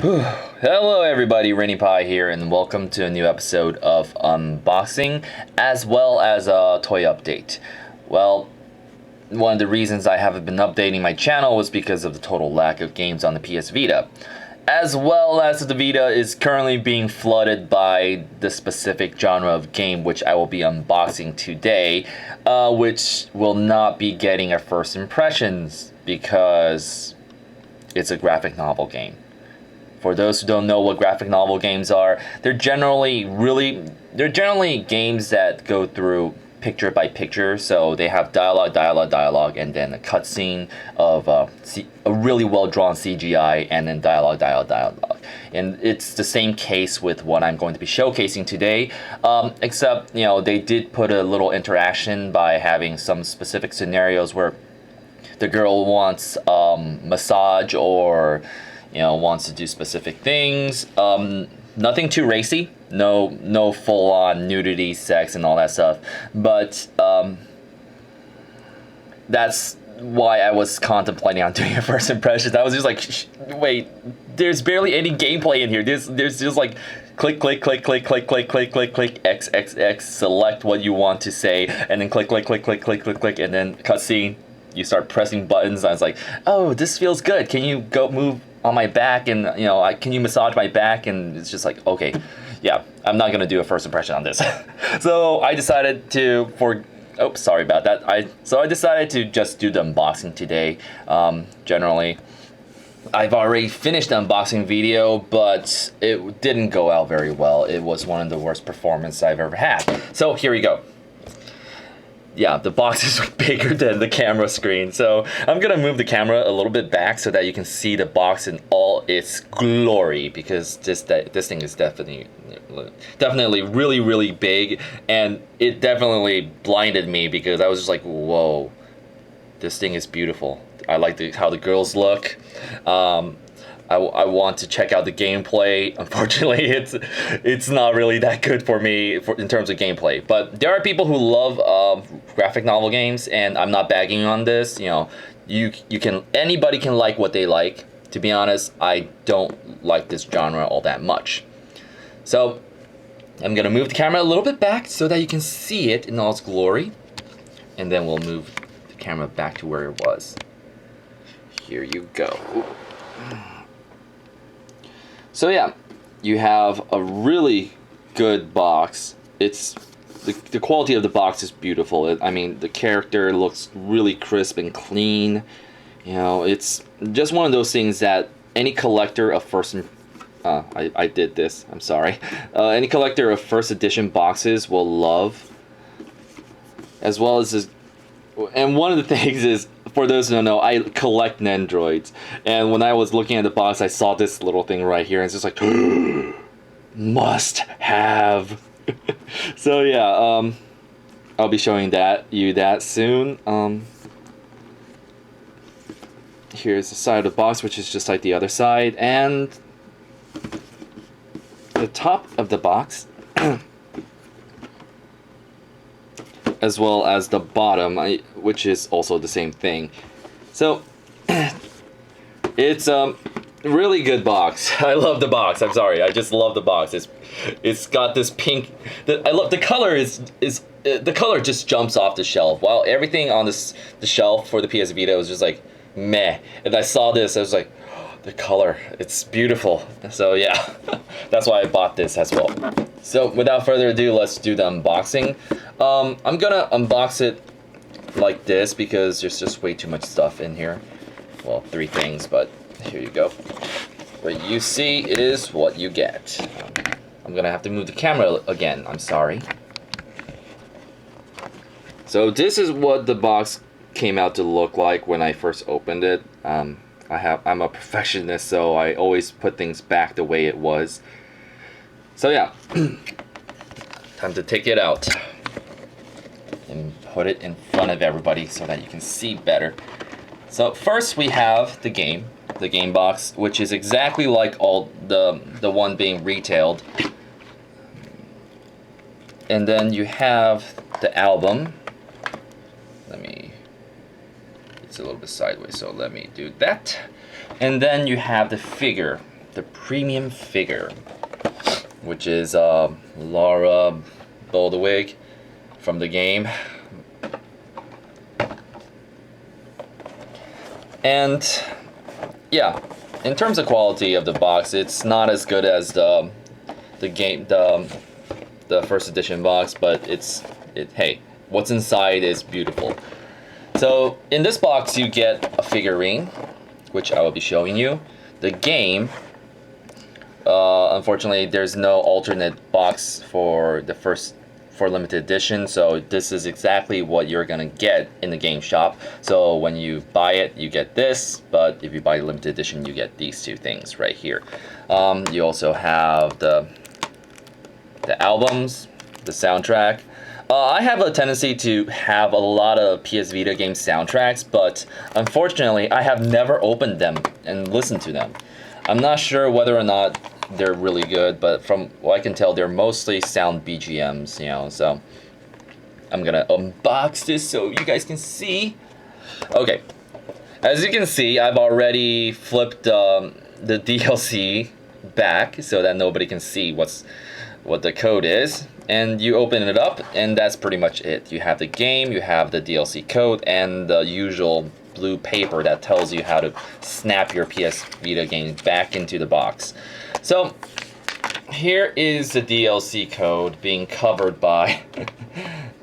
Hello everybody, RinniePie here, and welcome to a new episode of unboxing, as well as a toy update. Well, one of the reasons I haven't been updating my channel was because of the total lack of games on the PS Vita. As well as the Vita is currently being flooded by the specific genre of game which I will be unboxing today, which will not be getting a first impressions because it's a graphic novel game. For those who don't know what graphic novel games are, they're generally games that go through picture by picture. So they have dialogue, and then a cutscene of a really well drawn CGI, and then dialogue. And it's the same case with what I'm going to be showcasing today, except they did put a little interaction by having some specific scenarios where the girl wants massage or wants to do specific things. Nothing too racy. No full-on nudity, sex, and all that stuff. But that's why I was contemplating on doing a first impression. I was just like, wait, there's barely any gameplay in here. There's just like click, X, select what you want to say, and then click, and then cutscene. You start pressing buttons. I was like, oh, this feels good. Can you go move on my back, and can you massage my back? And it's just like, okay, yeah, I'm not gonna do a first impression on this. So I decided to sorry about that. I decided to just do the unboxing today. Generally, I've already finished the unboxing video, but it didn't go out very well. It was one of the worst performances I've ever had. So here we go. Yeah, the box is bigger than the camera screen, so I'm gonna move the camera a little bit back so that you can see the box in all its glory, because this thing is definitely really big, and it definitely blinded me because I was just like, whoa, this thing is beautiful. I like how the girls look. I want to check out the gameplay. Unfortunately, it's not really that good for me in terms of gameplay. But there are people who love graphic novel games, and I'm not bagging on this. Anybody can like what they like. To be honest, I don't like this genre all that much. So I'm gonna move the camera a little bit back so that you can see it in all its glory, and then we'll move the camera back to where it was. Here you go. So yeah, you have a really good box. It's the quality of the box is beautiful. I mean, the character looks really crisp and clean. It's just one of those things that any collector of I did this. I'm sorry. Any collector of first edition boxes will love. As well as this, and one of the things is, for those who don't know, I collect Nendoroids, and when I was looking at the box, I saw this little thing right here, and it's just like, must have. So yeah, I'll be showing you that soon. Here's the side of the box, which is just like the other side, and the top of the box, as well as the bottom, which is also the same thing. So it's a really good box. I love the box. I'm sorry, I just love the box. It's got this pink. I love the color. The color just jumps off the shelf. While everything on the shelf for the PS Vita was just like meh, and I saw this, I was like, the color, it's beautiful. So yeah, that's why I bought this as well. So without further ado, let's do the unboxing. I'm gonna unbox it like this because there's just way too much stuff in here. Well, 3 things, but here you go. What you see is what you get. I'm gonna have to move the camera again, I'm sorry. So this is what the box came out to look like when I first opened it. I'm a perfectionist, so I always put things back the way it was. So yeah, time to take it out and put it in front of everybody so that you can see better. So first we have the game box, which is exactly like all the one being retailed. And then you have the album. It's a little bit sideways, so let me do that. And then you have the figure. the premium figure, which is Laura Boldewig from the game. And yeah, in terms of quality of the box, it's not as good as the first edition box, but hey, what's inside is beautiful. So in this box you get a figurine, which I will be showing you. The game, unfortunately there's no alternate box for limited edition, so this is exactly what you're gonna get in the game shop. So when you buy it, you get this, but if you buy limited edition, you get these two things right here. You also have the albums, the soundtrack. I have a tendency to have a lot of PS Vita game soundtracks, but unfortunately I have never opened them and listened to them. I'm not sure whether or not they're really good, but from what I can tell, they're mostly sound BGMs, you know, so I'm gonna unbox this so you guys can see. Okay, as you can see, I've already flipped the DLC back so that nobody can see what the code is, and you open it up and that's pretty much it. You have the game, you have the DLC code, and the usual blue paper that tells you how to snap your PS Vita game back into the box. So here is the DLC code being covered by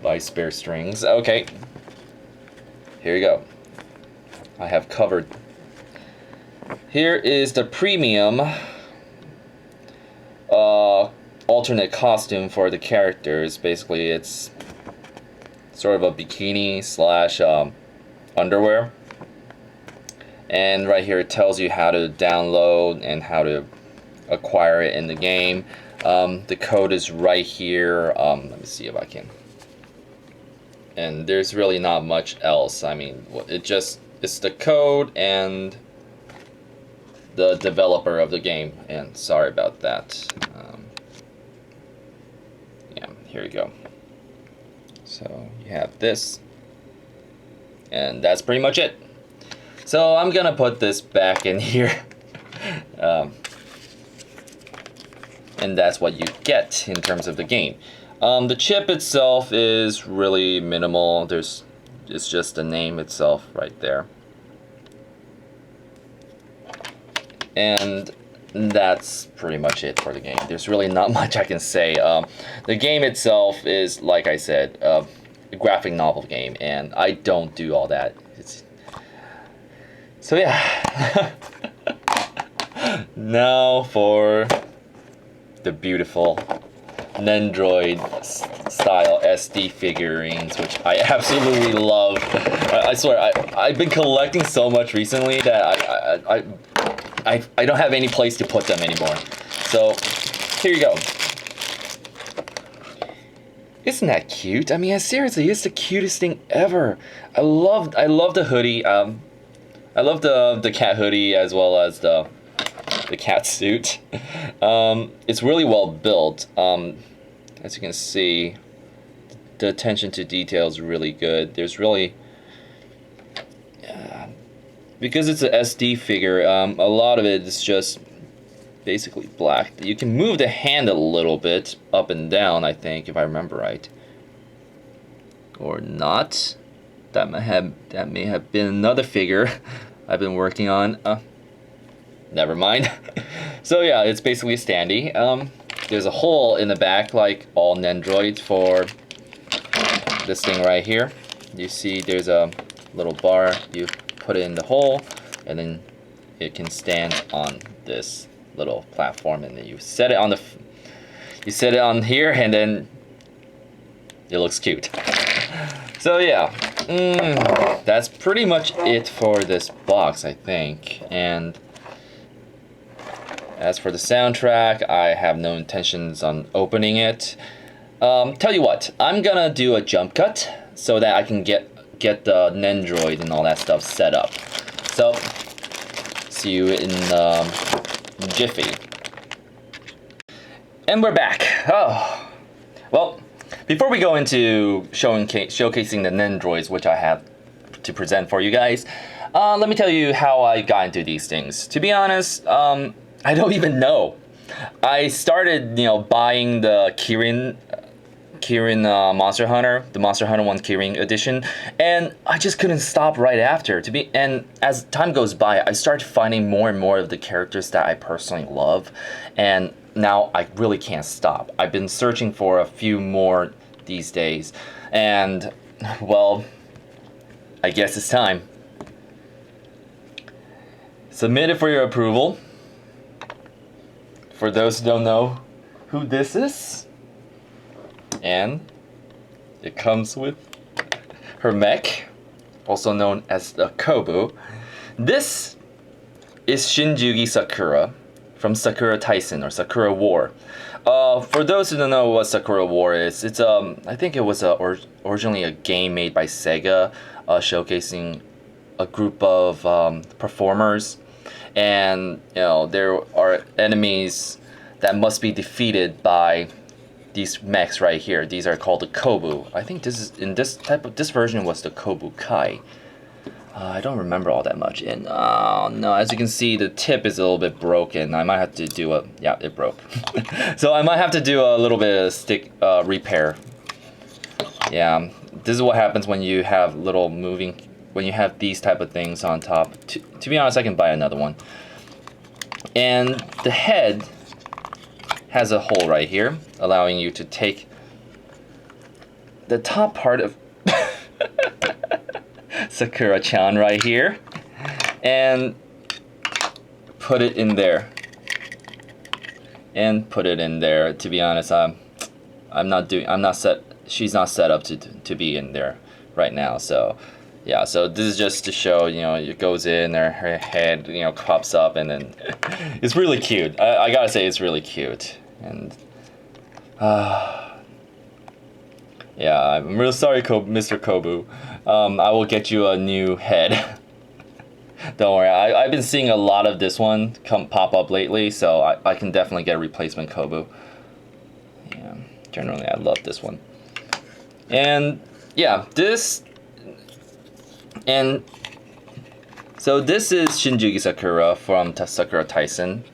by spare strings. Okay, here you go. I have covered. Here is the premium alternate costume for the characters. Basically it's sort of a bikini slash underwear, and right here it tells you how to download and how to acquire it in the game. The code is right here. Let me see if I can, and there's really not much else. I mean, it's the code and the developer of the game, and sorry about that. Yeah, here you go. So you have this, and that's pretty much it. So I'm gonna put this back in here. And that's what you get in terms of the game. The chip itself is really minimal. It's just the name itself right there. And that's pretty much it for the game. There's really not much I can say. The game itself is, like I said, a graphic novel game, and I don't do all that. So yeah. Now for the beautiful Nendoroid style SD figurines, which I absolutely love. I swear, I've been collecting so much recently that I don't have any place to put them anymore. So here you go. Isn't that cute? I mean, seriously, it's the cutest thing ever. I love the hoodie. I love the cat hoodie as well as the cat suit. It's really well built. As you can see, the attention to detail is really good. There's really, because it's an SD figure, a lot of it is just basically black. You can move the hand a little bit up and down, I think, if I remember right, or not. That may have been another figure I've been working on. Never mind. So yeah, it's basically a standee. There's a hole in the back, like all Nendoroids, for this thing right here. You see there's a little bar. You put it in the hole, and then it can stand on this little platform, and then you set it on here, and then it looks cute. So yeah, that's pretty much it for this box, I think. And as for the soundtrack, I have no intentions on opening it. Tell you what, I'm gonna do a jump cut so that I can get the Nendoroid and all that stuff set up. So, see you in jiffy. And we're back. Oh, well, before we go into showcasing the Nendoroids, which I have to present for you guys, let me tell you how I got into these things. To be honest, I don't even know. I started, buying the Kirin Monster Hunter, the Monster Hunter 1 Kirin edition, and I just couldn't stop right after. And as time goes by, I started finding more and more of the characters that I personally love, and now I really can't stop. I've been searching for a few more these days, and well, I guess it's time. Submit it for your approval. For those who don't know who this is, and it comes with her mech, also known as the Kobu. This is Shinjugi Sakura from Sakura Taisen or Sakura War. For those who don't know what Sakura War is, it's I think it was originally a game made by Sega, showcasing a group of performers, and there are enemies that must be defeated by these mechs right here. These are called the Kobu. I think this version was the Kobu Kai. I don't remember all that much. And no, as you can see, the tip is a little bit broken. I might have to do it broke. So I might have to do a little bit of stick repair. Yeah, this is what happens when you have when you have these type of things on top. To be honest, I can buy another one. And the head has a hole right here, allowing you to take the top part of Sakura-chan right here and put it in there. To be honest, she's not set up to be in there right now, so yeah, so this is just to show, it goes in, her head, pops up, and then it's really cute. I gotta say, it's really cute. And yeah, I'm real sorry, Mr. Kobu. I will get you a new head. Don't worry, I've been seeing a lot of this one pop up lately, so I can definitely get a replacement Kobu. Yeah, generally I love this one. And yeah, so this is Shinjugi Sakura from Sakura Taisen.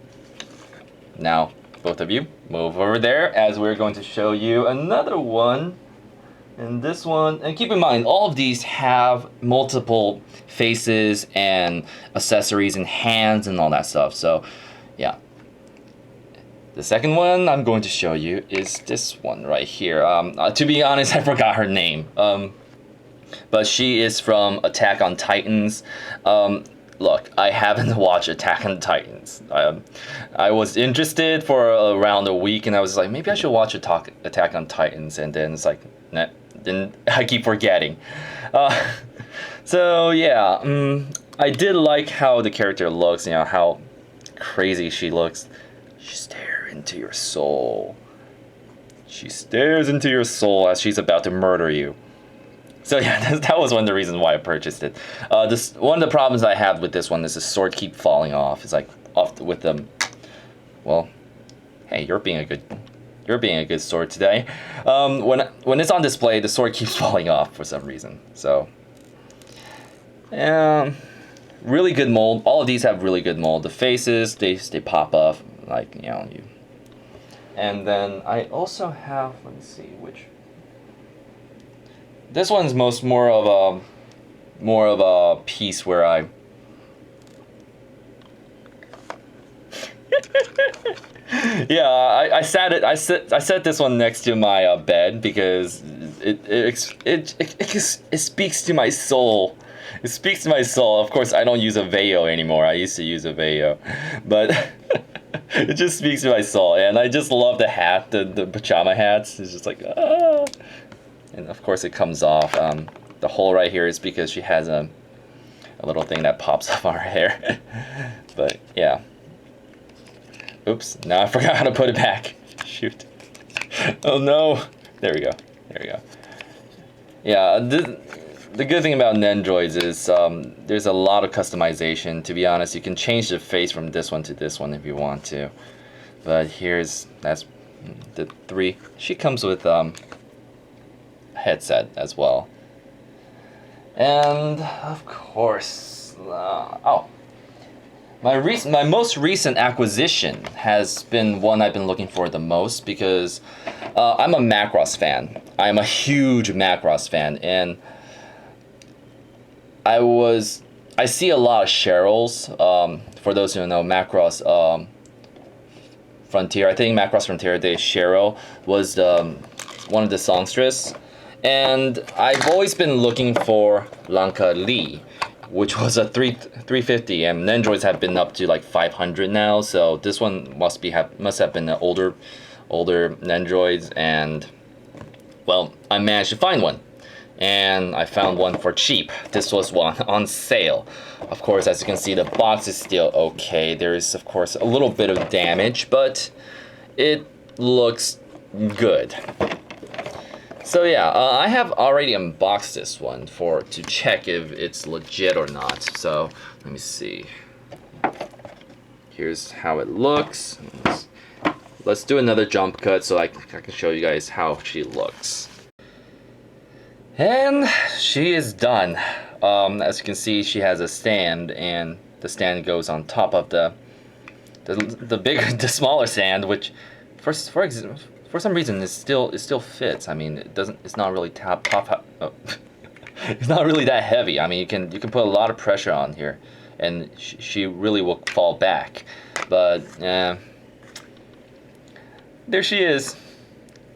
Now, both of you, move over there as we're going to show you another one. And this one, and keep in mind, all of these have multiple faces and accessories and hands and all that stuff. So, yeah. The second one I'm going to show you is this one right here. To be honest, I forgot her name. But she is from Attack on Titans. Look, I haven't watched Attack on Titans. I was interested for around a week, and I was like, maybe I should watch Attack on Titans, and then it's like, nah, then I keep forgetting. So yeah, I did like how the character looks, how crazy she looks. She stares into your soul. She stares into your soul as she's about to murder you. So yeah, that was one of the reasons why I purchased it. One of the problems I have with this one is the sword keep falling off. It's like off with them. Well, hey, you're being a good sword today. When it's on display, the sword keeps falling off for some reason. So, really good mold. All of these have really good mold. The faces, they pop up like you. And then I also have, let me see which. This one's more of a piece where I yeah, I set this one next to my bed because it speaks to my soul. It speaks to my soul. Of course, I don't use a Veo anymore. I used to use a Veo, but it just speaks to my soul. And I just love the hat, the pajama hats. It's just like ah. And of course it comes off. The hole right here is because she has a little thing that pops up on her hair. But yeah. Oops, now I forgot how to put it back. Shoot. Oh no. There we go. Yeah, the good thing about Nendoroids is there's a lot of customization. To be honest, you can change the face from this one to this one if you want to. But that's the 3. She comes with headset as well, and of course My most recent acquisition has been one I've been looking for the most because I'm a Macross fan. I'm a huge Macross fan, and I see a lot of Cheryls. For those who know Macross Frontier, I think Macross Frontier de Cheryl was one of the songstress, and I've always been looking for Lanka Lee, which was a 350, and Nendoroids have been up to like 500 now. So this one must have been an older Nendoroids, and well, I managed to find one, and I found one for cheap. This was one on sale. Of course, as you can see, the box is still okay. There is of course a little bit of damage, but it looks good. So yeah, I have already unboxed this one to check if it's legit or not. So let me see. Here's how it looks. Let's do another jump cut so I can show you guys how she looks. And she is done. As you can see, she has a stand, and the stand goes on top of the smaller stand, which for some reason it still fits. I mean, it's not really it's not really that heavy. I mean, you can put a lot of pressure on here, and she really will fall back. But there she is.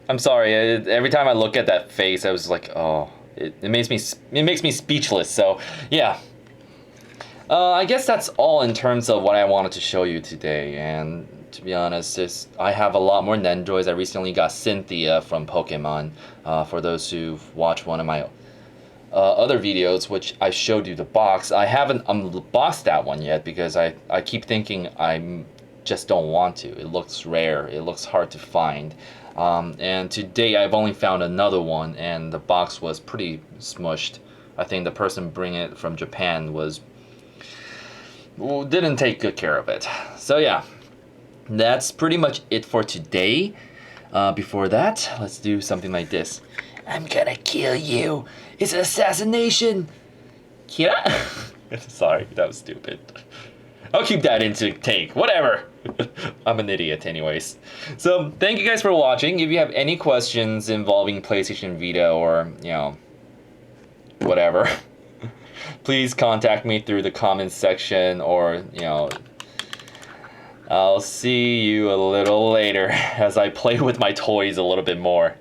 I'm sorry. Every time I look at that face, I was like, oh, it makes me speechless. So yeah. I guess that's all in terms of what I wanted to show you today, and to be honest, I have a lot more Nendoroids. I recently got Cynthia from Pokemon. For those who've watched one of my other videos, which I showed you the box, I haven't unboxed that one yet because I keep thinking I just don't want to. It looks rare. It looks hard to find. And today I've only found another one, and the box was pretty smushed. I think the person bringing it from Japan didn't take good care of it. So yeah, that's pretty much it for today. Before that, let's do something like this. I'm gonna kill you. It's an assassination. Kira? Sorry, that was stupid. I'll keep that into take. Whatever. I'm an idiot anyways. So thank you guys for watching. If you have any questions involving PlayStation Vita or, whatever, please contact me through the comments section, or, I'll see you a little later as I play with my toys a little bit more.